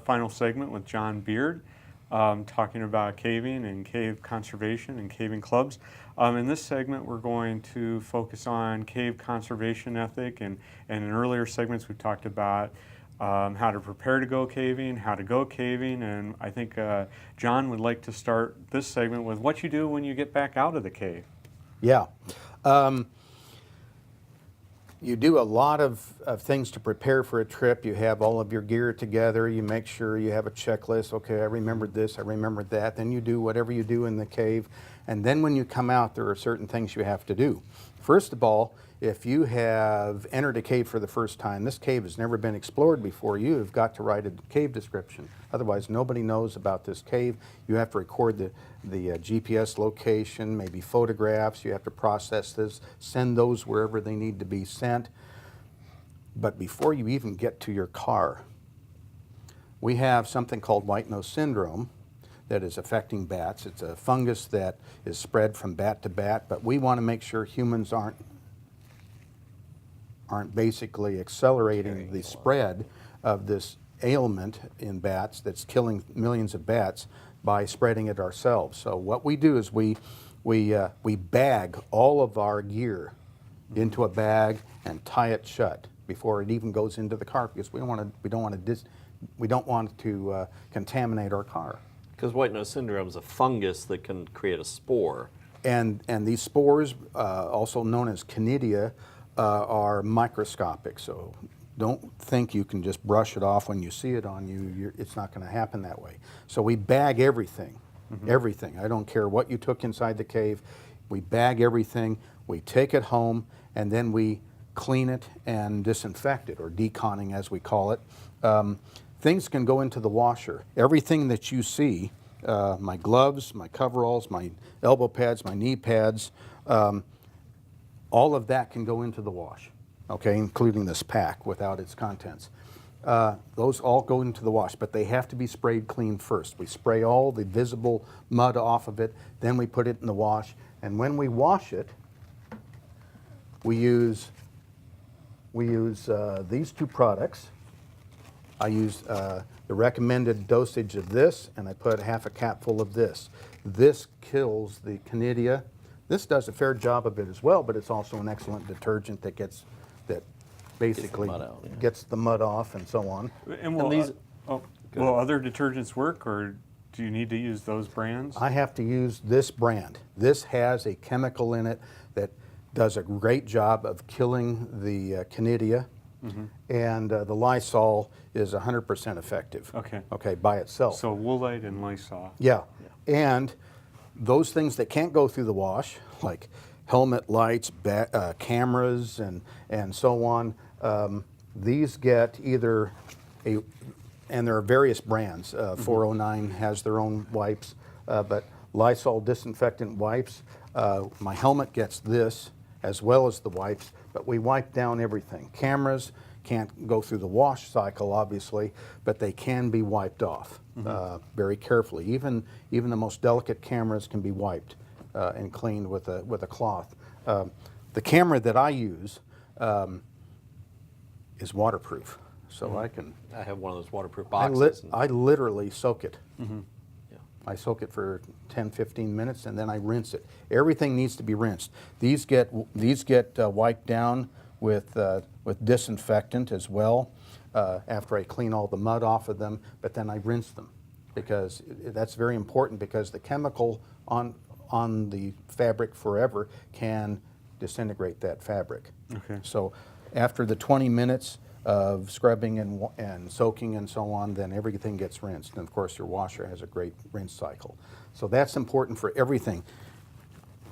final segment with John Beard, talking about caving and cave conservation and caving clubs. In this segment, we're going to focus on cave conservation ethic, and in earlier segments, we talked about how to prepare to go caving, how to go caving, and I think John would like to start this segment with what you do when you get back out of the cave. Yeah. You do a lot of things to prepare for a trip. You have all of your gear together. You make sure you have a checklist. Okay, I remembered this, I remembered that. Then you do whatever you do in the cave. And then when you come out, there are certain things you have to do. First of all, if you have entered a cave for the first time, this cave has never been explored before, you have got to write a cave description. Otherwise, nobody knows about this cave. You have to record the GPS location, maybe photographs. You have to process this, send those wherever they need to be sent. But before you even get to your car, we have something called Whitenose Syndrome that is affecting bats. It's a fungus that is spread from bat to bat, but we want to make sure humans aren't basically accelerating the spread of this ailment in bats that's killing millions of bats by spreading it ourselves. So what we do is we bag all of our gear into a bag and tie it shut before it even goes into the car, because we don't want to contaminate our car. Because Whitenose Syndrome is a fungus that can create a spore. And these spores, also known as canidia, are microscopic, so don't think you can just brush it off when you see it on you. It's not going to happen that way. So we bag everything, everything. I don't care what you took inside the cave. We bag everything, we take it home, and then we clean it and disinfect it, or deconning as we call it. Things can go into the washer. Everything that you see, my gloves, my coveralls, my elbow pads, my knee pads, all of that can go into the wash, okay, including this pack without its contents. Those all go into the wash, but they have to be sprayed clean first. We spray all the visible mud off of it, then we put it in the wash, and when we wash it, we use these two products. I use the recommended dosage of this, and I put half a capful of this. This kills the canidia. This does a fair job of it as well, but it's also an excellent detergent that basically gets the mud off and so on. And will other detergents work, or do you need to use those brands? I have to use this brand. This has a chemical in it that does a great job of killing the canidia, and the Lysol is 100% effective. Okay, by itself. So Woolite and Lysol. Yeah, and those things that can't go through the wash, like helmet lights, cameras, and so on, these get either and there are various brands. 409 has their own wipes, but Lysol disinfectant wipes. My helmet gets this as well as the wipes, but we wipe down everything. Cameras can't go through the wash cycle, obviously, but they can be wiped off very carefully. Even the most delicate cameras can be wiped and cleaned with a cloth. The camera that I use is waterproof, so I have one of those waterproof boxes. I literally soak it. I soak it for 10, 15 minutes, and then I rinse it. Everything needs to be rinsed. These get wiped down with disinfectant as well after I clean all the mud off of them, but then I rinse them, because that's very important, because the chemical on the fabric forever can disintegrate that fabric. Okay. So after the 20 minutes of scrubbing and soaking and so on, then everything gets rinsed. And of course your washer has a great rinse cycle. So that's important for everything.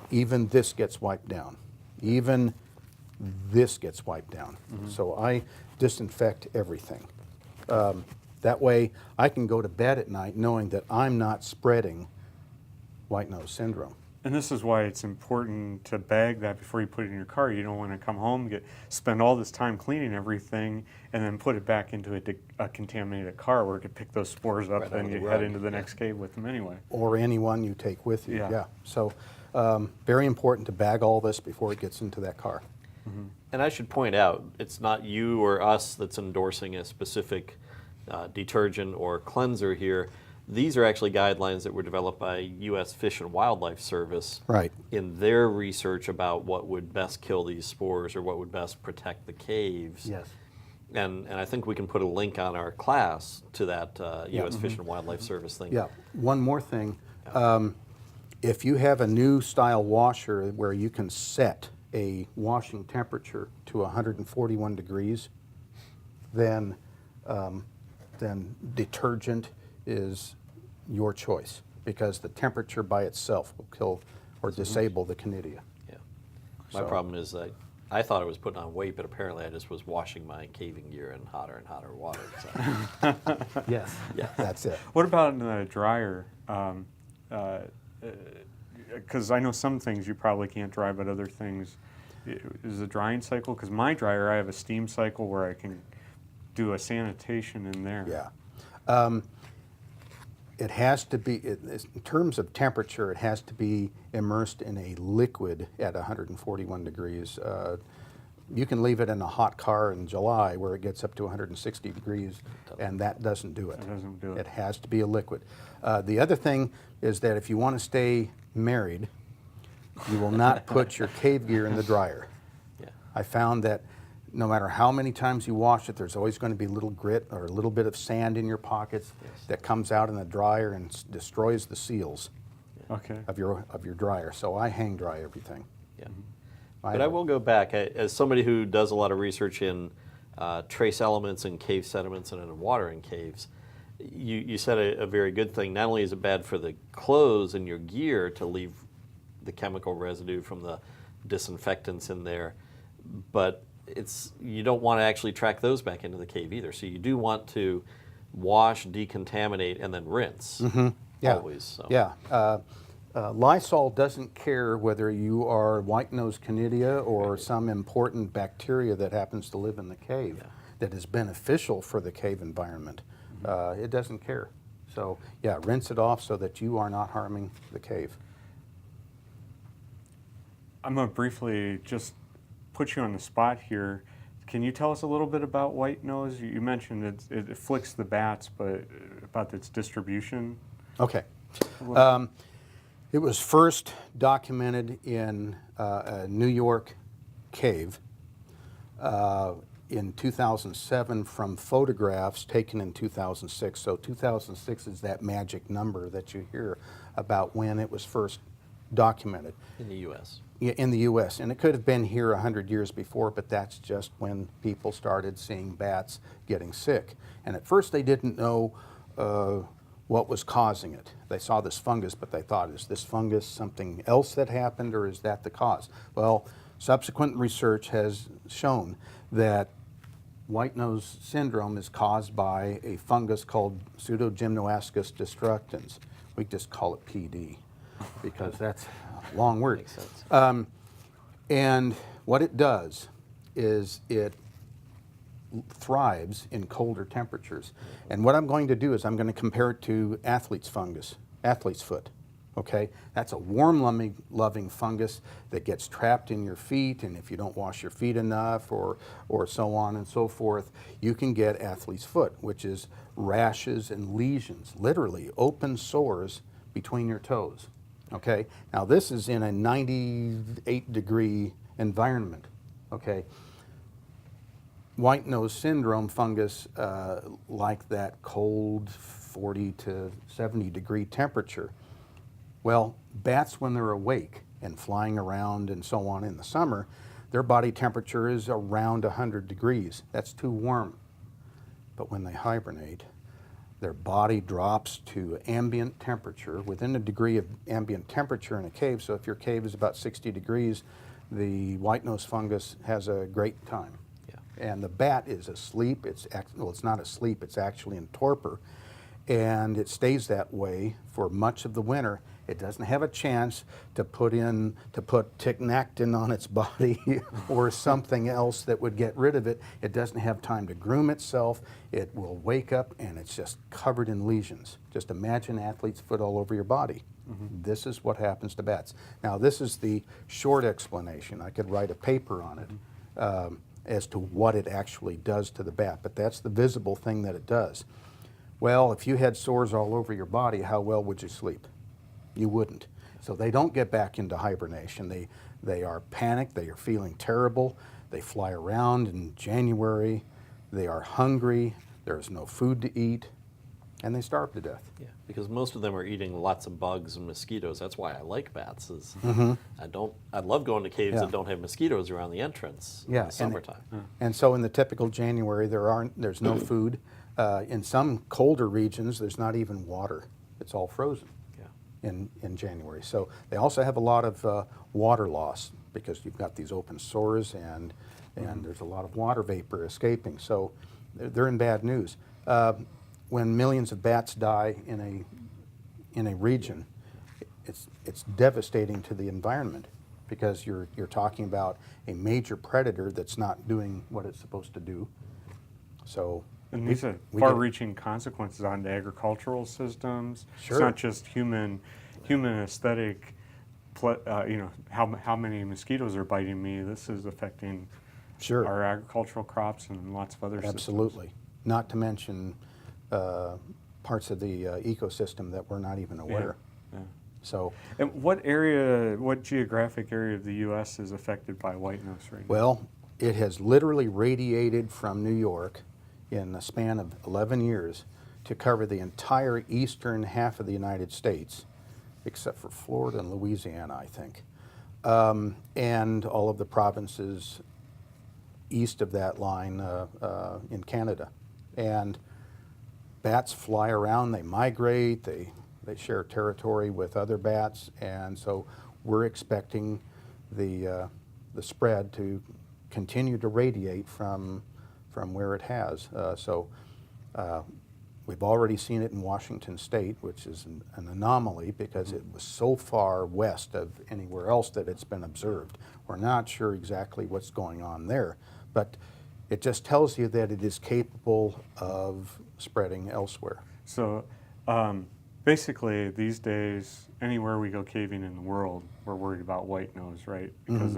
Even this gets wiped down. Even this gets wiped down. So I disinfect everything. That way I can go to bed at night knowing that I'm not spreading Whitenose Syndrome. And this is why it's important to bag that before you put it in your car. You don't want to come home, spend all this time cleaning everything, and then put it back into a contaminated car where it could pick those spores up, and you head into the next cave with them anyway. Or anyone you take with you, yeah. So very important to bag all this before it gets into that car. And I should point out, it's not you or us that's endorsing a specific detergent or cleanser here. These are actually guidelines that were developed by U.S. Fish and Wildlife Service Right. in their research about what would best kill these spores or what would best protect the caves. Yes. And I think we can put a link on our class to that U.S. Fish and Wildlife Service thing. Yeah. One more thing. If you have a new style washer where you can set a washing temperature to 141 degrees, then detergent is your choice, because the temperature by itself will kill or disable the Canidia. Yeah. My So- problem is I thought I was putting on weight, but apparently I just was washing my caving gear in hotter and hotter water. So. Yes. Yeah. That's it. What about in the dryer? Because I know some things you probably can't dry, but other things, is the drying cycle? Because my dryer, I have a steam cycle where I can do a sanitation in there. Yeah. It has to be, in terms of temperature, it has to be immersed in a liquid at 141 degrees. You can leave it in a hot car in July where it gets up to 160 degrees, and that doesn't do it. It doesn't do it. It has to be a liquid. The other thing is that if you want to stay married, you will not put your cave gear in the dryer. Yeah. I found that no matter how many times you wash it, there's always going to be a little grit or a little bit of sand in your pockets that comes out in the dryer and destroys the seals Okay. of your dryer. So I hang dry everything. Yeah. I But I will go back. As somebody who does a lot of research in trace elements and cave sediments and in water in caves, you said a very good thing. Not only is it bad for the clothes and your gear to leave the chemical residue from the disinfectants in there, but you don't want to actually track those back into the cave either. So you do want to wash, decontaminate, and then rinse. Yeah. Always. So. Yeah. Lysol doesn't care whether you are white-nose Canidia or some important bacteria that happens to live in the cave that is beneficial for the cave environment. It doesn't care. So, yeah, rinse it off so that you are not harming the cave. I'm going to briefly just put you on the spot here. Can you tell us a little bit about white nose? You mentioned it afflicts the bats, but about its distribution? Okay. It was first documented in a New York cave in 2007 from photographs taken in 2006. So 2006 is that magic number that you hear about when it was first documented. In the U.S. In the U.S., and it could have been here 100 years before, but that's just when people started seeing bats getting sick. And at first they didn't know what was causing it. They saw this fungus, but they thought, is this fungus something else that happened, or is that the cause? Well, subsequent research has shown that Whitenose syndrome is caused by a fungus called Pseudogymnoascus destructans. We just call it PD because that's a long word. Makes sense. And what it does is it thrives in colder temperatures. And what I'm going to do is I'm going to compare it to athlete's fungus, athlete's foot. Okay, that's a warm loving fungus that gets trapped in your feet, and if you don't wash your feet enough or so on and so forth, you can get athlete's foot, which is rashes and lesions, literally open sores between your toes. Okay, now this is in a 98-degree environment. Okay, Whitenose syndrome fungus like that cold 40 to 70-degree temperature. Well, bats, when they're awake and flying around and so on in the summer, their body temperature is around 100 degrees. That's too warm. But when they hibernate, their body drops to ambient temperature, within a degree of ambient temperature in a cave. So if your cave is about 60 degrees, the whitenose fungus has a great time. Yeah. And the bat is asleep. Well, it's not asleep, it's actually in torpor. And it stays that way for much of the winter. It doesn't have a chance to put tichnactin on its body or something else that would get rid of it. It doesn't have time to groom itself. It will wake up and it's just covered in lesions. Just imagine athlete's foot all over your body. Mm-hmm. This is what happens to bats. Now, this is the short explanation. I could write a paper on it. as to what it actually does to the bat, but that's the visible thing that it does. Well, if you had sores all over your body, how well would you sleep? You wouldn't. So they don't get back into hibernation. They are panicked, they are feeling terrible, they fly around in January, they are hungry, there's no food to eat, and they starve to death. Yeah, because most of them are eating lots of bugs and mosquitoes. That's why I like bats. Is I love going to caves Yeah. that don't have mosquitoes around the entrance in Yeah, the summertime. And so in the typical January, there's no food. In some colder regions, there's not even water. It's all frozen Yeah. in January. So they also have a lot of water loss because you've got these open sores and there's a lot of water vapor escaping. So they're in bad news. When millions of bats die in a region, it's devastating to the environment because you're talking about a major predator that's not doing what it's supposed to do. So And these are we far-reaching consequences on the agricultural systems. Sure. It's not just human aesthetic. How many mosquitoes are biting me? This is affecting Sure. our agricultural crops and lots of other systems. Absolutely. Not to mention parts of the ecosystem that we're not even aware. Yeah. So, And what geographic area of the U.S. is affected by white nose right now? well, it has literally radiated from New York in the span of 11 years to cover the entire eastern half of the United States, except for Florida and Louisiana, I think, and all of the provinces east of that line in Canada. And bats fly around, they migrate, they share territory with other bats, and so we're expecting the spread to continue to radiate from where it has. We've already seen it in Washington State, which is an anomaly because it was so far west of anywhere else that it's been observed. We're not sure exactly what's going on there, but it just tells you that it is capable of spreading elsewhere. So basically, these days, anywhere we go caving in the world, we're worried about white nose, right? Because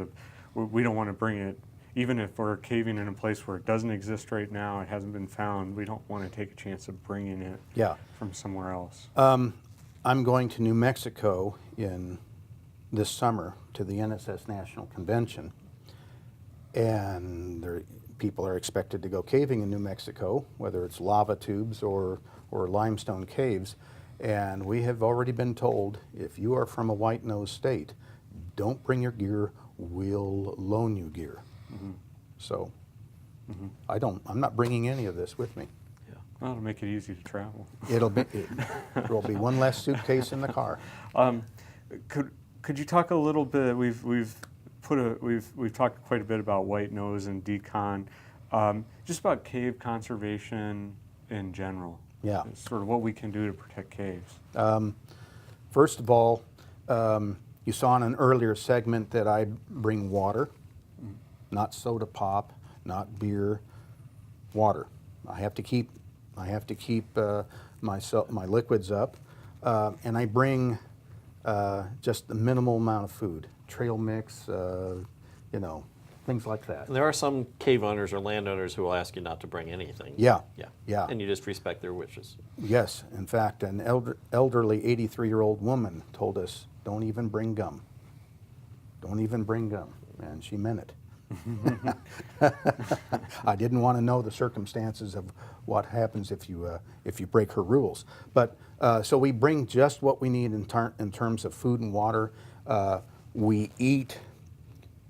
we don't want to bring it, even if we're caving in a place where it doesn't exist right now, it hasn't been found, we don't want to take a chance of bringing it from somewhere else. I'm going to New Mexico this summer to the NSS National Convention, and people are expected to go caving in New Mexico, whether it's lava tubes or limestone caves, and we have already been told, if you are from a white nose state, don't bring your gear, we'll loan you gear. So I'm not bringing any of this with me. Yeah. Well, it'll make it easy to travel. There'll be one less suitcase in the car. Could you talk a little bit? We've talked quite a bit about white nose and decon, just about cave conservation in general. Yeah. Sort of what we can do to protect caves. First of all, you saw in an earlier segment that I bring water, not soda pop, not beer, water. I have to keep my liquids up, and I bring just the minimal amount of food, trail mix, things like that. And there are some cave owners or landowners who will ask you not to bring anything. Yeah. Yeah. Yeah. And you just respect their wishes. Yes, in fact, an elderly 83-year-old woman told us, don't even bring gum. Don't even bring gum, and she meant it. I didn't want to know the circumstances of what happens if you break her rules. But so we bring just what we need in terms of food and water. We eat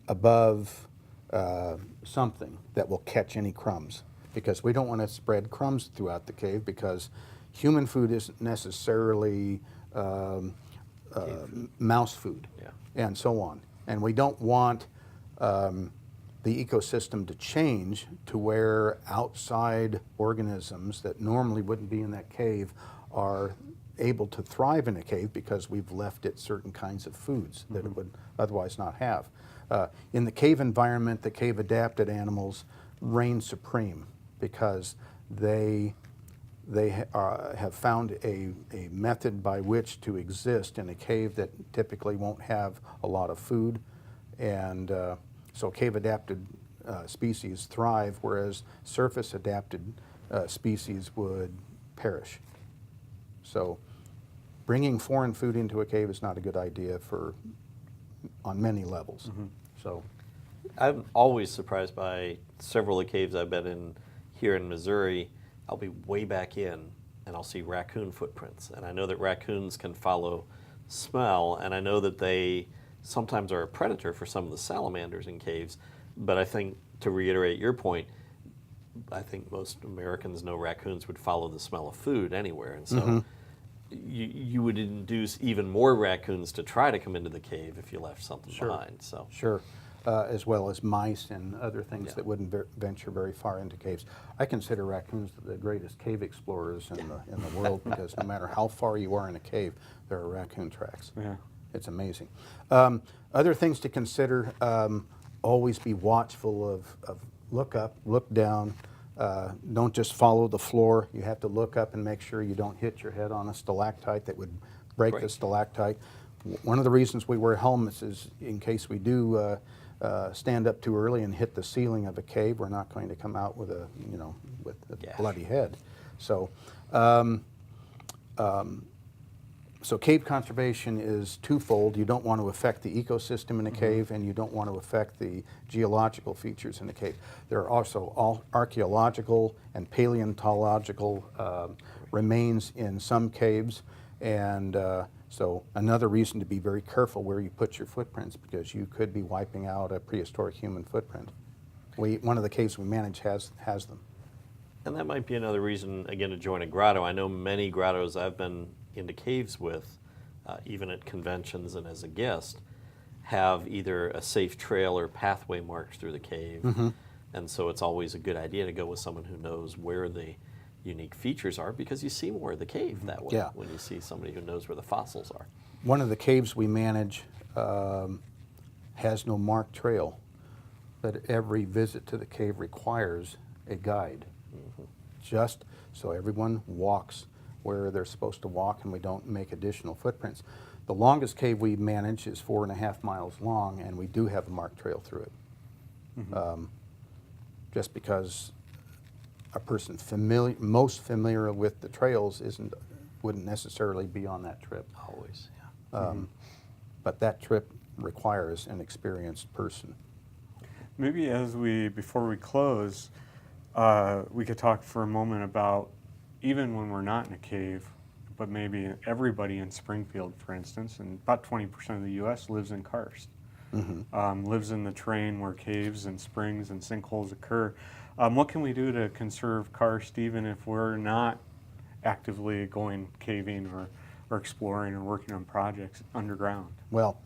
above something that will catch any crumbs, because we don't want to spread crumbs throughout the cave, because human food isn't necessarily mouse food, and so on. And we don't want the ecosystem to change to where outside organisms that normally wouldn't be in that cave are able to thrive in a cave because we've left it certain kinds of foods that it would otherwise not have. In the cave environment, the cave adapted animals reign supreme because they have found a method by which to exist in a cave that typically won't have a lot of food, and so cave adapted species thrive, whereas surface adapted species would perish. So bringing foreign food into a cave is not a good idea on many levels. So I'm always surprised by several of the caves I've been in here in Missouri. I'll be way back in and I'll see raccoon footprints. And I know that raccoons can follow smell, and I know that they sometimes are a predator for some of the salamanders in caves. But I think, to reiterate your point, I think most Americans know raccoons would follow the smell of food anywhere. And so you would induce even more raccoons to try to come into the cave if you left something behind. So. sure. As well as mice and other things that wouldn't venture very far into caves. I consider raccoons the greatest cave explorers in the world, because no matter how far you are in a cave, there are raccoon tracks. Yeah. It's amazing. Other things to consider, always be watchful of look up, look down. Don't just follow the floor. You have to look up and make sure you don't hit your head on a stalactite that would break the stalactite. One of the reasons we wear helmets is in case we do stand up too early and hit the ceiling of a cave, we're not going to come out with a bloody head. So, so cave conservation is twofold. You don't want to affect the ecosystem in a cave, and you don't want to affect the geological features in the cave. There are also archaeological and paleontological remains in some caves, and so another reason to be very careful where you put your footprints, because you could be wiping out a prehistoric human footprint. One of the caves we manage has them. And that might be another reason, again, to join a grotto. I know many grottos I've been into caves with, even at conventions and as a guest, have either a safe trail or pathway marked through the cave. And so it's always a good idea to go with someone who knows where the unique features are, because you see more of the cave that way when you see somebody who knows where the fossils are. One of the caves we manage has no marked trail, but every visit to the cave requires a guide, just so everyone walks where they're supposed to walk and we don't make additional footprints. The longest cave we manage is 4.5 miles long, and we do have a marked trail through it. Just because a person most familiar with the trails wouldn't necessarily be on that trip. Always, But that trip requires an experienced person. Maybe before we close, we could talk for a moment about, even when we're not in a cave, but maybe everybody in Springfield, for instance, and about 20% of the U.S. lives in karst, lives in the terrain where caves and springs and sinkholes occur. What can we do to conserve karst even if we're not actively going caving or exploring or working on projects underground? Well,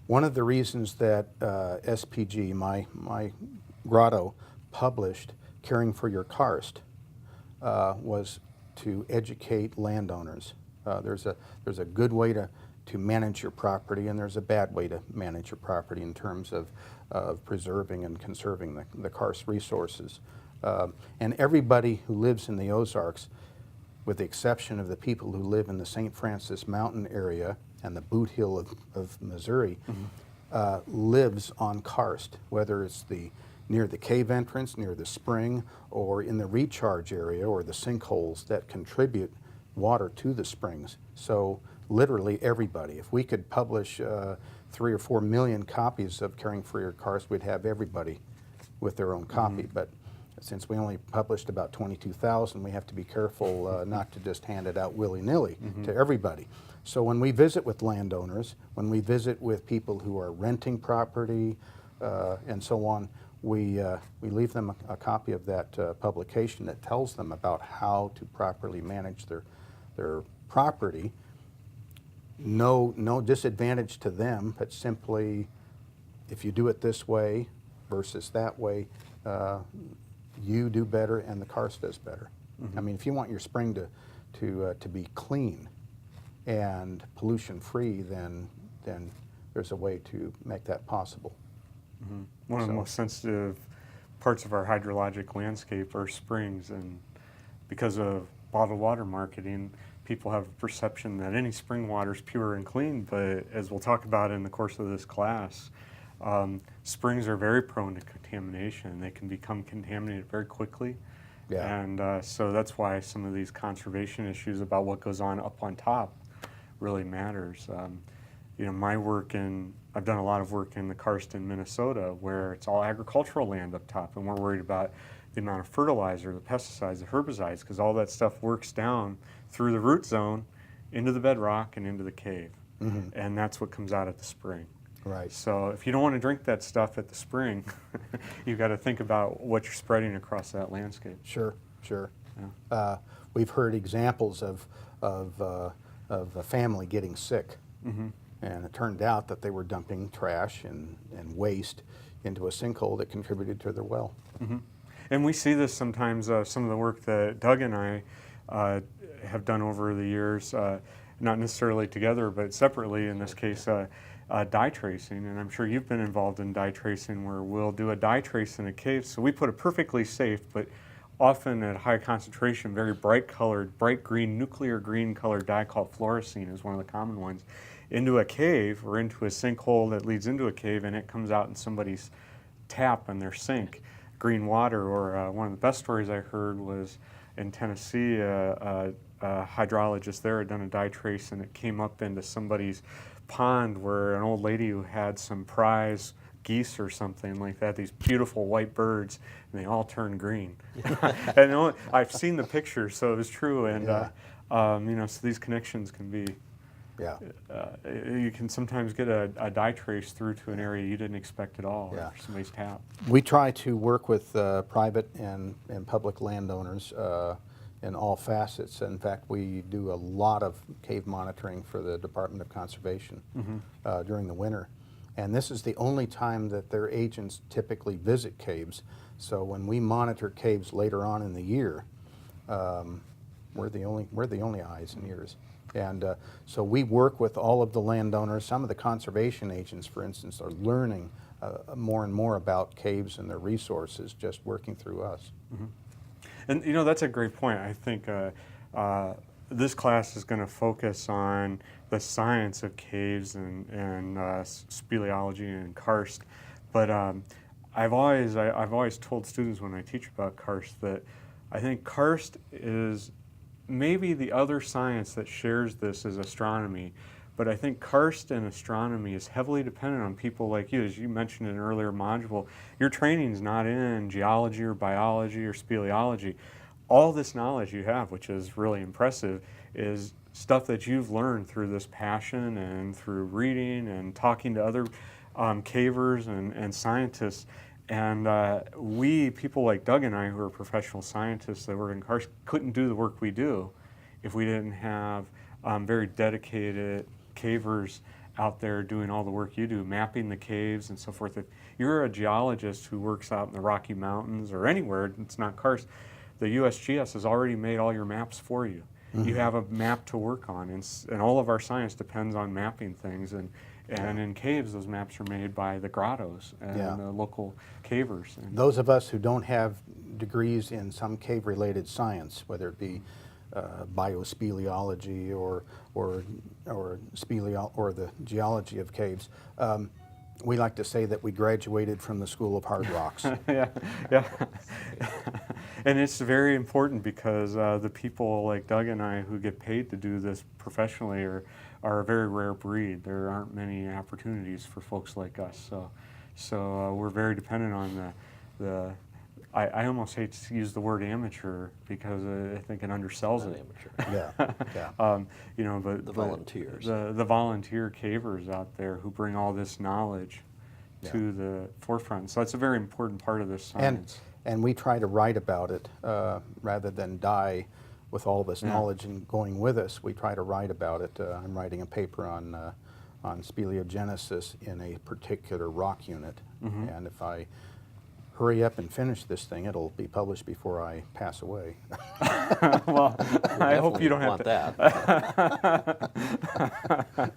one of the reasons that SPG, my grotto, published Caring for Your Karst was to educate landowners. There's a good way to manage your property, and there's a bad way to manage your property in terms of preserving and conserving the karst resources. And everybody who lives in the Ozarks, with the exception of the people who live in the St. Francis Mountain area and the Boot Hill of Missouri, lives on karst, whether it's near the cave entrance, near the spring, or in the recharge area or the sinkholes that contribute water to the springs. So literally everybody. If we could publish 3 or 4 million copies of Caring for Your Karst, we'd have everybody with their own copy. But since we only published about 22,000, we have to be careful not to just hand it out willy-nilly to everybody. So when we visit with landowners, when we visit with people who are renting property and so on, we leave them a copy of that publication that tells them about how to properly manage their property. No disadvantage to them, but simply if you do it this way versus that way, you do better and the karst does better. I mean, if you want your spring to be clean and pollution-free, then there's a way to make that possible. One of the most sensitive parts of our hydrologic landscape are springs, and because of bottled water marketing, people have a perception that any spring water is pure and clean, but as we'll talk about in the course of this class, Springs are very prone to contamination. They can become contaminated very quickly. Yeah. And so that's why some of these conservation issues about what goes on up on top really matters. You know, I've done a lot of work in the karst in Minnesota, where it's all agricultural land up top, and we're worried about the amount of fertilizer, the pesticides, the herbicides, because all that stuff works down through the root zone into the bedrock and into the cave. And that's what comes out at the spring. Right. So if you don't want to drink that stuff at the spring, you've got to think about what you're spreading across that landscape. Sure, sure. Yeah. We've heard examples of a family getting sick, and it turned out that they were dumping trash and waste into a sinkhole that contributed to their well. And we see this sometimes, some of the work that Doug and I have done over the years, not necessarily together, but separately in this case, dye tracing. And I'm sure you've been involved in dye tracing, where we'll do a dye trace in a cave. So we put a perfectly safe, but often at high concentration, very bright colored, bright green, nuclear green colored dye called fluorescein is one of the common ones, into a cave or into a sinkhole that leads into a cave, and it comes out in somebody's tap in their sink, green water. Or one of the best stories I heard was in Tennessee, a hydrologist there had done a dye trace, and it came up into somebody's pond where an old lady who had some prize geese or something like that, these beautiful white birds, and they all turned green. And I've seen the pictures, so it was true. And you know, so these connections can be. Yeah. You can sometimes get a dye trace through to an area you didn't expect at all, Yeah. or somebody's tap. We try to work with private and public landowners in all facets. In fact, we do a lot of cave monitoring for the Department of Conservation during the winter. And this is the only time that their agents typically visit caves. So when we monitor caves later on in the year, we're the only eyes and ears. And so we work with all of the landowners. Some of the conservation agents, for instance, are learning more and more about caves and their resources just working through us. And you know, that's a great point. I think this class is going to focus on the science of caves and speleology and karst. But I've always told students when I teach about karst that I think karst is maybe the other science that shares this is astronomy. But I think karst and astronomy is heavily dependent on people like you. As you mentioned in an earlier module, your training is not in geology or biology or speleology. All this knowledge you have, which is really impressive, is stuff that you've learned through this passion and through reading and talking to other cavers and scientists. And people like Doug and I, who are professional scientists that work in karst, couldn't do the work we do if we didn't have very dedicated cavers out there doing all the work you do, mapping the caves and so forth. If you're a geologist who works out in the Rocky Mountains or anywhere, it's not karst, the USGS has already made all your maps for you. You have a map to work on, and all of our science depends on mapping things. And in caves, those maps are made by the grottos and the local cavers. And Those of us who don't have degrees in some cave-related science, whether it be biospeleology or the geology of caves, we like to say that we graduated from the School of Hard Rocks. yeah. And it's very important because the people like Doug and I who get paid to do this professionally are a very rare breed. There aren't many opportunities for folks like us. So we're very dependent on the I almost hate to use the word amateur because I think it undersells Not it. amateur. You know, but The volunteers. the volunteer cavers out there who bring all this knowledge to the forefront. So it's a very important part of this science. And we try to write about it rather than die with all this knowledge and going with us. We try to write about it. I'm writing a paper on speleogenesis in a particular rock unit, and if I hurry up and finish this thing, it'll be published before I pass away. Well, I hope you don't have want to. that.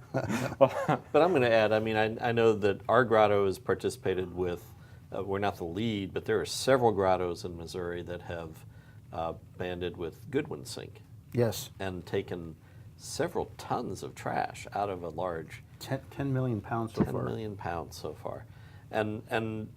But I'm going to add, I mean, I know that our grotto has participated with, we're not the lead, but there are several grottos in Missouri that have banded with Goodwin Sink Yes, and taken several tons of trash out of a large 10 million pounds so 10 far. million pounds so far. And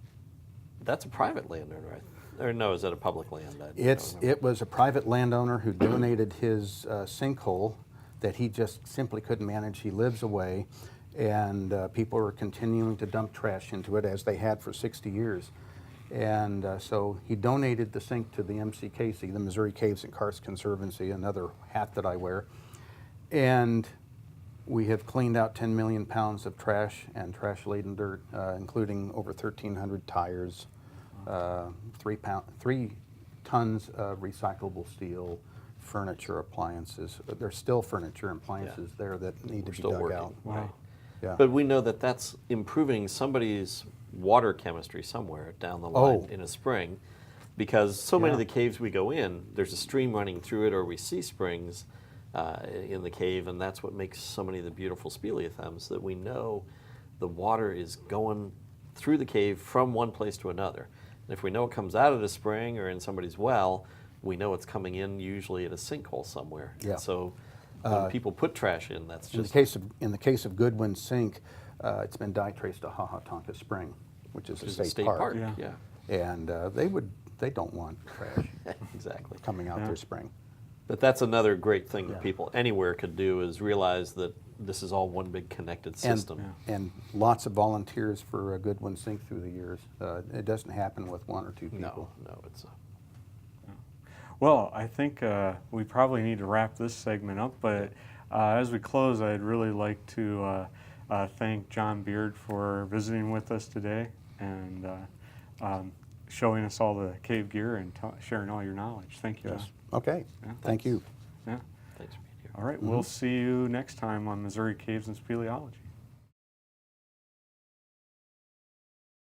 that's a private landowner, right? Or no, is that a public land? I don't remember. It was a private landowner who donated his sinkhole that he just simply couldn't manage. He lives away, and people are continuing to dump trash into it as they had for 60 years. And so he donated the sink to the MCKC, the Missouri Caves and Karst Conservancy, another hat that I wear. And we have cleaned out 10 million pounds of trash and trash-laden dirt, including over 1,300 tires, 3 tons of recyclable steel, furniture, appliances. There's still furniture and appliances there that need to be Still dug working. out. Right. Yeah. But we know that that's improving somebody's water chemistry somewhere down the line in a spring, because so many of the caves we go in, there's a stream running through it, or we see springs in the cave, and that's what makes so many of the beautiful speleothems, that we know the water is going through the cave from one place to another. And if we know it comes out of the spring or in somebody's well, we know it's coming in usually at a sinkhole somewhere. Yeah. And so when people put trash in, that's In just the case of Goodwin Sink, it's been dye traced to Hahatonka Spring, which is a state park. Yeah. And they don't want trash Exactly. coming out their spring. But that's another great thing that Yeah. people anywhere could do, is realize that this is all one big connected system. And lots of volunteers for a Goodwin Sink through the years. It doesn't happen with 1 or 2 people. No, it's Well, I think we probably need to wrap this segment up, but as we close, I'd really like to thank John Beard for visiting with us today and showing us all the cave gear and sharing all your knowledge. Thank you. Yes. John. Okay. Yeah. Thank you. Yeah. thanks for being here. All right, we'll see you next time on Missouri Caves and Speleology.